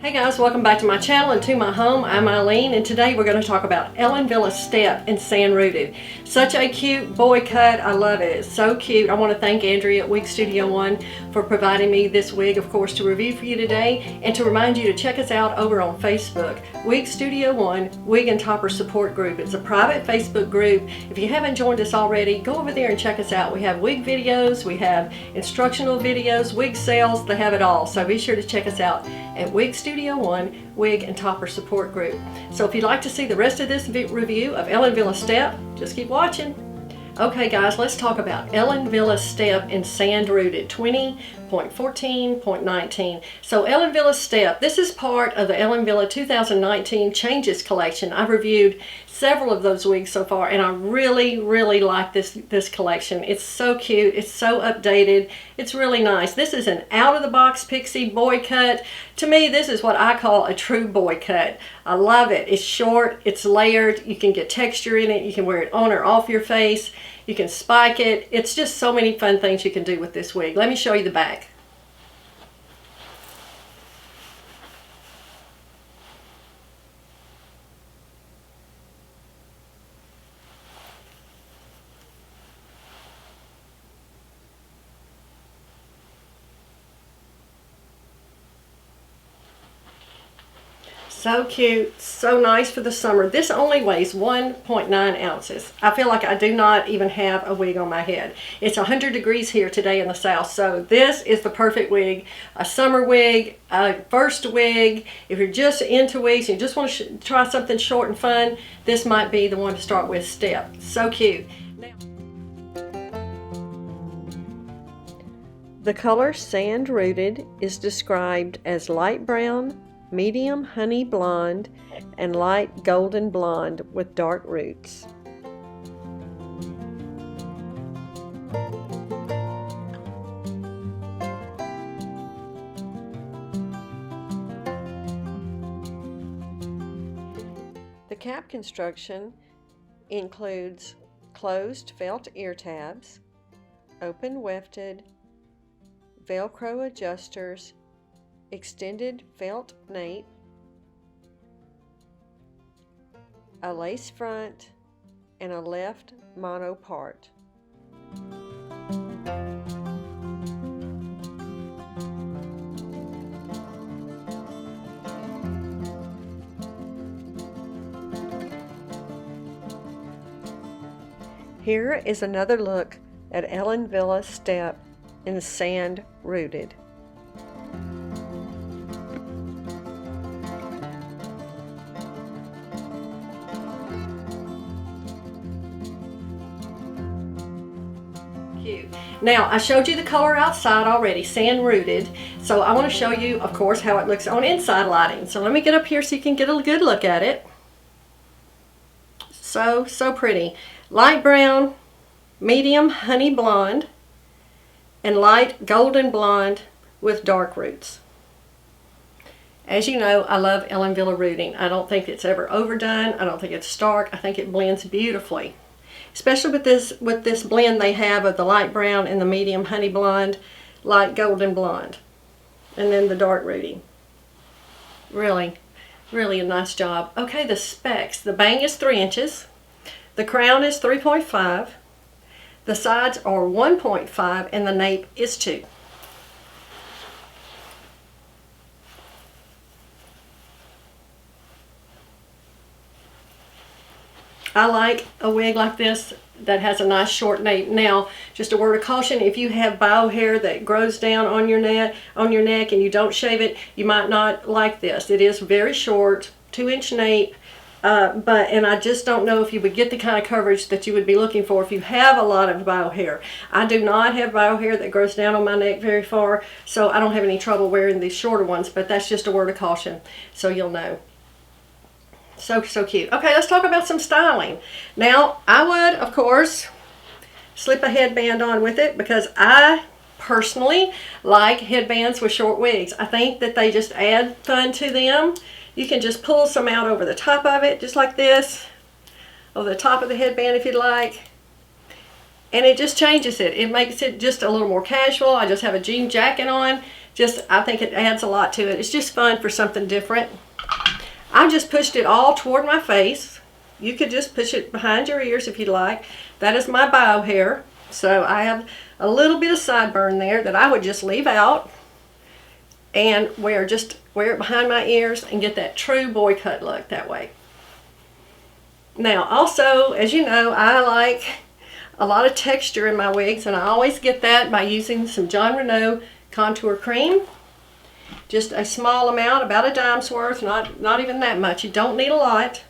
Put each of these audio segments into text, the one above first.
Hey guys, welcome back to my channel and to my home. I'm Eileen, and today we're going to talk about Ellen Wille Step in Sand Rooted. Such a cute boy cut. I love it. It's so cute. I want to thank Andrea at Wig Studio One for providing me this wig, of course, to review for you today, and to remind you to check us out over on Facebook. Wig Studio One Wig and Topper Support Group. It's a private Facebook group. If you haven't joined us already, go over there and check us out. We have wig videos, we have instructional videos, wig sales, they have it all. So be sure to check us out at Wig Studio One Wig and Topper Support Group. So if you'd like to see the rest of this review of Ellen Wille Step, just keep watching. Okay guys, let's talk about Ellen Wille Step in Sand Rooted 20.14.19. So Ellen Wille Step, this is part of the Ellen Wille 2019 Changes collection. I've reviewed several of those wigs so far, and I really like this collection. It's so cute, it's so updated, it's really nice. This is an out-of-the-box pixie boy cut. To me, this is what I call a true boy cut. I love it. It's short, it's layered, you can get texture in it, you can wear it on or off your face, you can spike it. It's just so many fun things you can do with this wig. Let me show you the back. So cute, so nice for the summer. This only weighs 1.9 ounces. I feel like I do not even have a wig on my head. It's 100 degrees here today in the south, so this is the perfect wig. A summer wig, a first wig. If you're just into wigs and you just want to try something short and fun, this might be the one to start with. Step. So cute. Now, the color Sand Rooted is described as light brown, medium honey blonde, and light golden blonde with dark roots. The cap construction includes closed felt ear tabs, open wefted, Velcro adjusters, extended felt nape, a lace front, and a left mono part. Here is another look at Ellen Wille Step in Sand Rooted. Now, I showed you the color outside already, Sand Rooted, so I want to show you, of course, how it looks on inside lighting. So let me get up here so you can get a good look at it. So pretty. Light brown, medium honey blonde, and light golden blonde with dark roots. As you know, I love Ellen Wille rooting. I don't think it's ever overdone. I don't think it's stark. I think it blends beautifully. Especially with this blend they have of the light brown and the medium honey blonde, light golden blonde, and then the dark rooting. Really a nice job. Okay, the specs. The bang is 3 inches. The crown is 3.5. The sides are 1.5, and the nape is 2. I like a wig like this that has a nice short nape. Now, just a word of caution, if you have bow hair that grows down on your neck and you don't shave it, you might not like this. It is very short, 2-inch nape, and I just don't know if you would get the kind of coverage that you would be looking for if you have a lot of bow hair. I do not have bow hair that grows down on my neck very far, so I don't have any trouble wearing these shorter ones, but that's just a word of caution, so you'll know. So cute. Okay, let's talk about some styling. Now, I would, of course, slip a headband on with it because I personally like headbands with short wigs. I think that they just add fun to them. You can just pull some out over the top of it, just like this, over the top of the headband if you'd like. And it just changes it. It makes it just a little more casual. I just have a jean jacket on. I think it adds a lot to it. It's just fun for something different. I just pushed it all toward my face. You could just push it behind your ears if you'd like. That is my bio hair. So I have a little bit of sideburn there that I would just leave out and wear it behind my ears and get that true boy cut look that way. Now also, as you know, I like a lot of texture in my wigs, and I always get that by using some Jon Renau contour cream. Just a small amount, about a dime's worth, not even that much. You don't need a lot.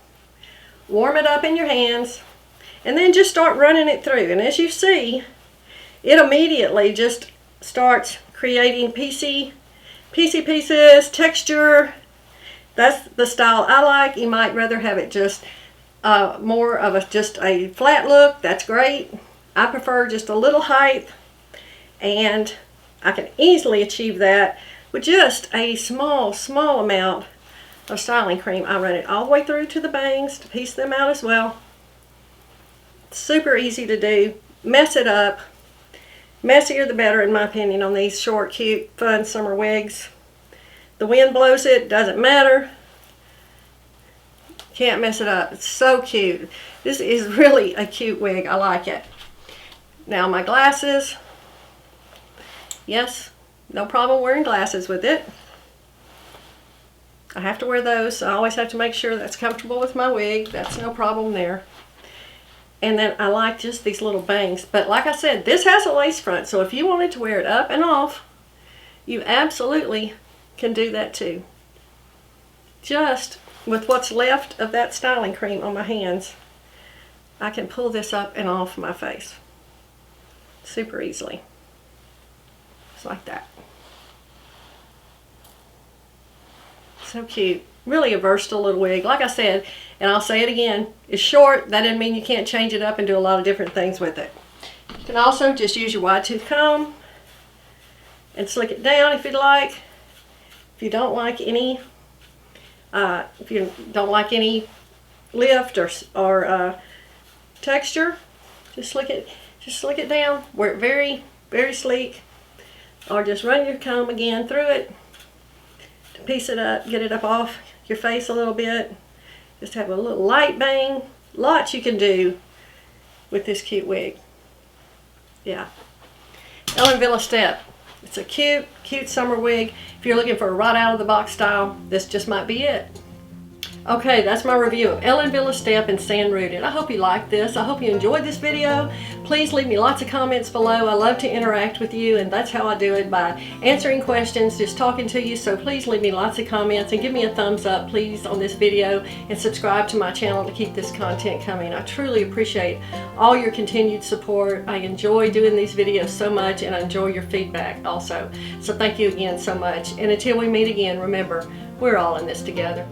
Warm it up in your hands and then just start running it through. And as you see, it immediately just starts creating piecey pieces, texture. That's the style I like. You might rather have it just more of just a flat look. That's great. I prefer just a little height, and I can easily achieve that with just a small amount of styling cream. I run it all the way through to the bangs to piece them out as well. Super easy to do. Mess it up. Messier the better, in my opinion, on these short, cute, fun summer wigs. The wind blows it, doesn't matter. Can't mess it up. It's so cute. This is really a cute wig. I like it. Now my glasses. Yes, no problem wearing glasses with it. I have to wear those, so I always have to make sure that's comfortable with my wig. That's no problem there. And then I like just these little bangs. But like I said, this has a lace front, so if you wanted to wear it up and off, you absolutely can do that too. Just with what's left of that styling cream on my hands, I can pull this up and off my face super easily. Just like that. So cute. Really a versatile little wig. Like I said, and I'll say it again, it's short. That doesn't mean you can't change it up and do a lot of different things with it. You can also just use your wide tooth comb and slick it down if you'd like. If you don't like any lift or texture, just slick it down. Wear it very, very sleek, or just run your comb again through it to piece it up, get it up off your face a little bit. Just have a little light bang. Lots you can do with this cute wig. Yeah. Ellen Wille Step. It's a cute, cute summer wig. If you're looking for a right out of the box style, this just might be it. Okay, that's my review of Ellen Wille Step and Sand Rooted. I hope you liked this. I hope you enjoyed this video. Please leave me lots of comments below. I love to interact with you, and that's how I do it, by answering questions, just talking to you. So please leave me lots of comments and give me a thumbs up, please, on this video, and subscribe to my channel to keep this content coming. I truly appreciate all your continued support. I enjoy doing these videos so much, and I enjoy your feedback also. So thank you again so much. And until we meet again, remember, we're all in this together.